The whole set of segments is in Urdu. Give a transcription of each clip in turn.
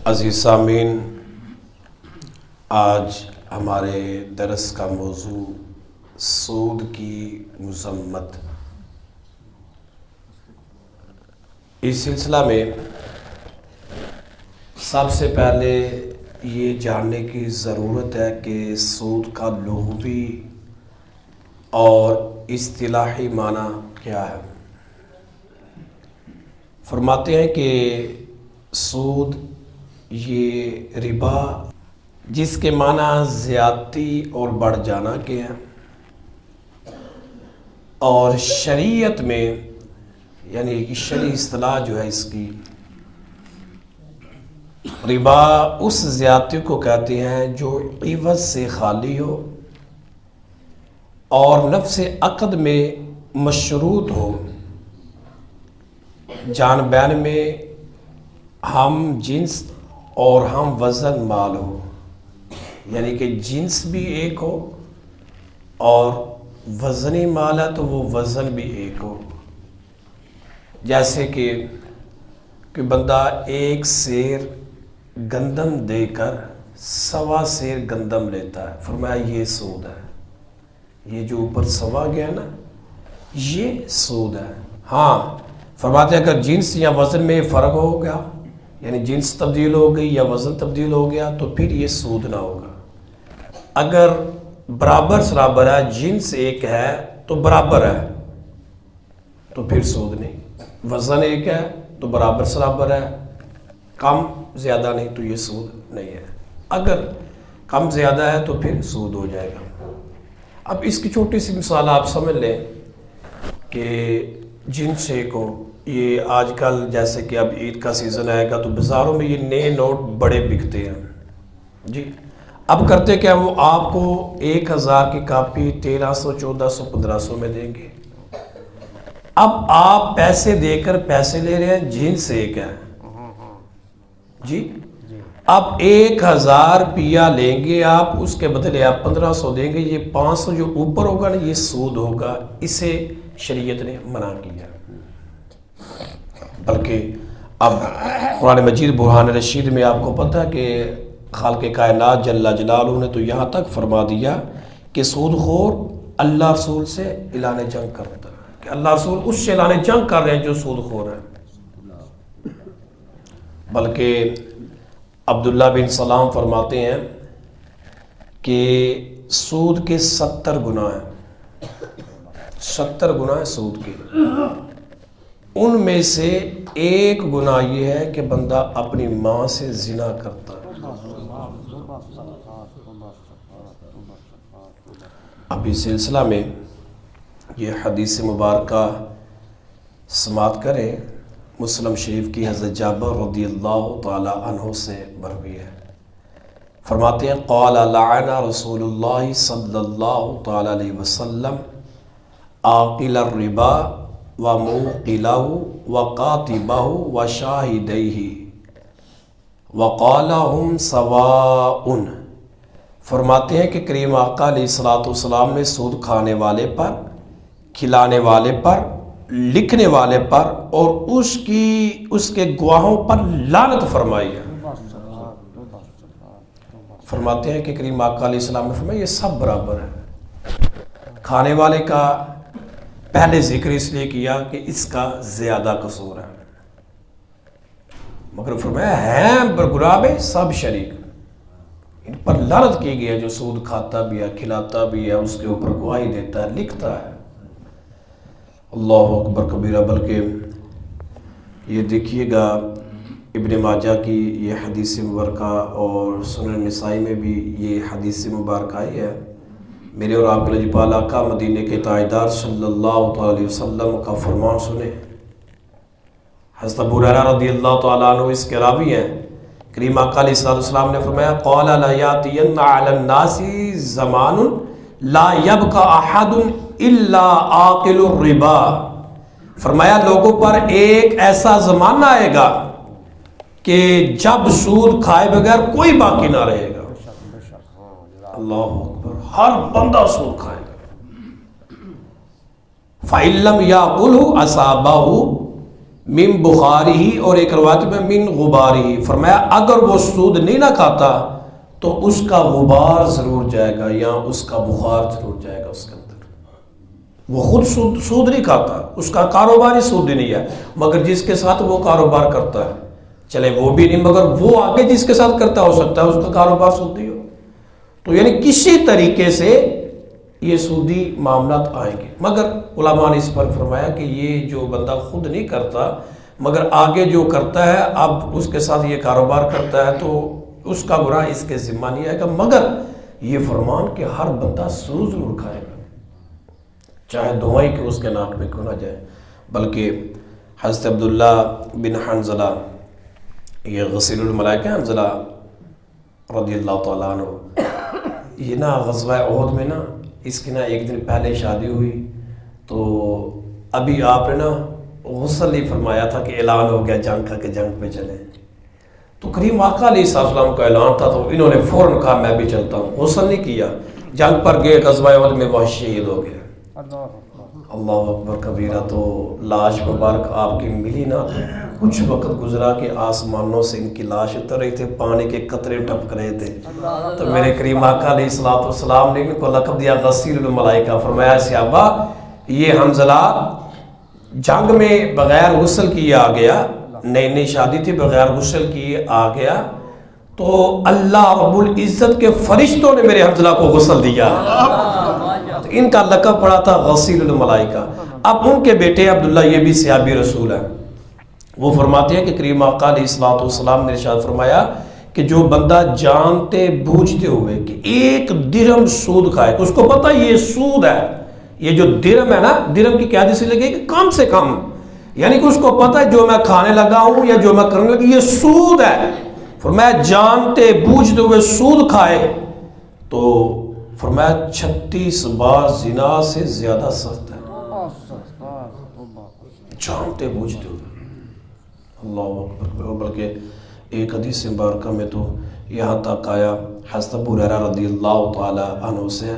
عزیز سامعین، آج ہمارے درس کا موضوع سود کی مذمت۔ اس سلسلہ میں سب سے پہلے یہ جاننے کی ضرورت ہے کہ سود کا لغوی اور اصطلاحی معنی کیا ہے۔ فرماتے ہیں کہ سود یہ ربا، جس کے معنی زیادتی اور بڑھ جانا کے ہیں، اور شریعت میں یعنی شرعی اصطلاح جو ہے اس کی، ربا اس زیادتی کو کہتے ہیں جو عوض سے خالی ہو اور نفس عقد میں مشروط ہو، جان بین میں ہم جنس اور ہم وزن مال ہو، یعنی کہ جنس بھی ایک ہو اور وزنی مال ہے تو وہ وزن بھی ایک ہو۔ جیسے کہ بندہ ایک سیر گندم دے کر 1.25 سیر گندم لیتا ہے، فرمایا یہ سود ہے۔ یہ جو اوپر سوا گیا نا، یہ سود ہے۔ ہاں، فرماتے ہیں اگر جنس یا وزن میں فرق ہو گیا، یعنی جنس تبدیل ہو گئی یا وزن تبدیل ہو گیا، تو پھر یہ سود نہ ہوگا۔ اگر برابر سرابر ہے، جنس ایک ہے تو برابر ہے تو پھر سود نہیں، وزن ایک ہے تو برابر سرابر ہے، کم زیادہ نہیں تو یہ سود نہیں ہے۔ اگر کم زیادہ ہے تو پھر سود ہو جائے گا۔ اب اس کی چھوٹی سی مثال آپ سمجھ لیں کہ جنس ایک ہو۔ یہ آج کل جیسے کہ اب عید کا سیزن آئے گا تو بازاروں میں یہ نئے نوٹ بڑے بکتے ہیں جی۔ اب کرتے کیا، وہ آپ کو 1000 کی کاپی 1300 1400 1500 میں دیں گے۔ اب آپ پیسے دے کر پیسے لے رہے ہیں، جنس ایک ہے جی۔ اب 1000 روپیہ لیں گے آپ، اس کے بدلے آپ 1500 دیں گے، یہ 500 جو اوپر ہوگا نا، یہ سود ہوگا۔ اسے شریعت نے منع کیا۔ بلکہ اب قرآن مجید برہان رشید میں آپ کو پتہ ہے کہ خالق کائنات جل جلالہ نے تو یہاں تک فرما دیا کہ سود خور اللہ رسول سے اعلان جنگ کرتا ہے، کہ اللہ رسول اس سے اعلان جنگ کر رہے ہیں جو سود خور ہے۔ بلکہ عبداللہ بن سلام فرماتے ہیں کہ سود کے 70 گناہ ہیں، 70 گناہ ہیں سود کے۔ ان میں سے ایک گناہ یہ ہے کہ بندہ اپنی ماں سے زنا کرتا ہے۔ اب اس سلسلہ میں یہ حدیث مبارکہ سماعت کریں، مسلم شریف کی حضرت جابر رضی اللہ تعالی عنہ سے مروی ہے۔ فرماتے ہیں قال لعن رسول اللہ صلی اللہ تعالی علیہ وسلم آکل الربا وموقلہ وقاتبہ وشاہدیہ وقال ہم سواء۔ فرماتے ہیں کہ کریم آقا علیہ الصلوۃ والسلام نے سود کھانے والے پر، کھلانے والے پر، لکھنے والے پر اور اس کے گواہوں پر لعنت فرمائی ہے۔ فرماتے ہیں کہ کریم آقا علیہ السلام نے فرمایا یہ سب برابر ہے۔ کھانے والے کا پہلے ذکر اس لیے کیا کہ اس کا زیادہ قصور ہے، مگر فرمایا ہیں برابر سب شریک، ان پر لعنت کی گئی ہے جو سود کھاتا بھی ہے، کھلاتا بھی ہے، اس کے اوپر گواہی دیتا ہے، لکھتا ہے۔ اللہ اکبر کبیرہ۔ بلکہ یہ دیکھیے گا ابن ماجہ کی یہ حدیث مبارکہ اور سنن نسائی میں بھی یہ حدیث مبارکہ آئی ہے۔ میرے اور آپ کے لجپال آقا مدینے کے تاجدار صلی اللہ علیہ وسلم کا فرمان سنیں۔ حضرت ابو ہریرہ رضی اللہ تعالیٰ عنہ اس کے راوی ہیں۔ کریم آقا علیہ السلام نے فرمایا قال لا یاتین علی الناس زمان لا یبقى احد الا آکل الربا۔ فرمایا لوگوں پر ایک ایسا زمانہ آئے گا کہ جب سود کھائے بغیر کوئی باقی نہ رہے گا۔ اللہ اکبر، ہر بندہ سود کھائے گا۔ فَإِن لَّمْ يَأْكُلْهُ أَصَابَهُ من بخاری ہی، اور ایک روایت میں من غباری ہی، فرمایا اگر وہ سود نہیں نہ کھاتا تو اس کا غبار ضرور جائے گا یا اس کا بخار ضرور جائے گا اس کے اندر۔ وہ خود سود نہیں کھاتا، اس کا کاروبار ہی سود نہیں ہے، مگر جس کے ساتھ وہ کاروبار کرتا ہے، چلے وہ بھی نہیں مگر وہ آگے جس کے ساتھ کرتا ہو سکتا ہے اس کا کاروبار سودی ہو، تو یعنی کسی طریقے سے یہ سودی معاملات آئیں گے۔ مگر علماء نے اس پر فرمایا کہ یہ جو بندہ خود نہیں کرتا مگر آگے جو کرتا ہے، اب اس کے ساتھ یہ کاروبار کرتا ہے تو اس کا گناہ اس کے ذمہ نہیں آئے گا، مگر یہ فرمان کہ ہر بندہ سود ضرور کھائے گا، چاہے دوائی کہ اس کے ناک میں کیوں نہ جائے۔ بلکہ حضرت عبداللہ بن حنظلہ، یہ غسیل الملائکہ حنظلہ رضی اللہ تعالیٰ عنہ، یہ نا غزوہ احد میں نا اس کی نا ایک دن پہلے شادی ہوئی، تو ابھی آپ نے نا غسل نہیں فرمایا تھا کہ اعلان ہو گیا جنگ کا کہ جنگ پہ چلیں، تو کریم آقا علیہ السلام کا اعلان تھا تو انہوں نے فوراً کہا میں بھی چلتا ہوں، غسل نہیں کیا، جنگ پر گئے، غزوہ احد میں وہ شہید ہو گئے۔ اللہ اکبر کبیرہ۔ تو لاش مبارک آپ کی ملی نا، کچھ وقت گزرا کہ آسمانوں سے ان کی لاش اتر رہی تھی، پانی کے قطرے ٹپک رہے تھے، تو میرے کریم آقا علیہ السلام نے ان کو لقب دیا غسیل الملائکہ، فرمایا صحابہ یہ حنظلہ جنگ میں بغیر غسل کیے آ گیا، نئی نئی شادی تھی، بغیر غسل کیے آ گیا، تو اللہ رب العزت کے فرشتوں نے میرے حنظلہ کو غسل دیا، تو ان کا لقب پڑا تھا غسیل الملائکہ۔ اب ان کے بیٹے عبداللہ یہ بھی صحابی رسول ہیں، وہ فرماتے ہیں کہ کریم آقا علیہ السلام نے ارشاد فرمایا کہ جو بندہ جانتے بوجھتے ہوئے کہ ایک درہم سود کھائے، اس کو پتہ یہ سود ہے، یہ جو درہم ہے نا، درہم کی کیا حدیث لگے کہ کم سے کم، یعنی کہ اس کو پتہ ہے جو میں کھانے لگا ہوں یا جو میں کرنے لگا یہ سود ہے، فرمایا جانتے بوجھتے ہوئے سود کھائے تو فرمایا 36 بار زنا سے زیادہ سخت ہے، جانتے بوجھتے ہوئے۔ اللہ اکبر۔ بلکہ ایک حدیث مبارکہ میں تو یہاں تک آیا، حضرت ابو ہریرہ رضی اللہ تعالی عنہ سے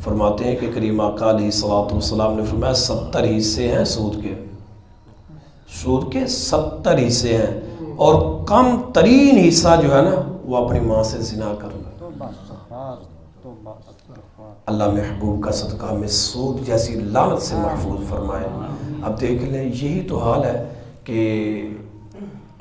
فرماتے ہیں کہ کریم آقا علیہ السلام نے فرمایا 70 حصے ہیں سود کے، سود کے 70 حصے ہیں، اور کم ترین حصہ جو ہے نا وہ اپنی ماں سے زنا کرنا۔ اللہ محبوب کا صدقہ ہمیں سود جیسی لعنت سے محفوظ فرمائے۔ اب دیکھ لیں یہی تو حال ہے کہ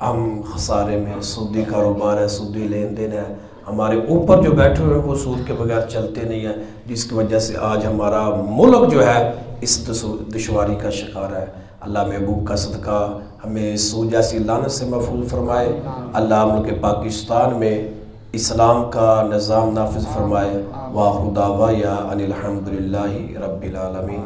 ہم خسارے میں، سودی کاروبار ہے، سودی لین دین ہے، ہمارے اوپر جو بیٹھے ہوئے وہ سود کے بغیر چلتے نہیں ہیں، جس کی وجہ سے آج ہمارا ملک جو ہے اس دشواری کا شکار ہے۔ اللہ محبوب کا صدقہ ہمیں سود جیسی لعنت سے محفوظ فرمائے، اللہ ملک پاکستان میں اسلام کا نظام نافذ فرمائے۔ وآخر دعوانا ان الحمدللہ رب العالمین۔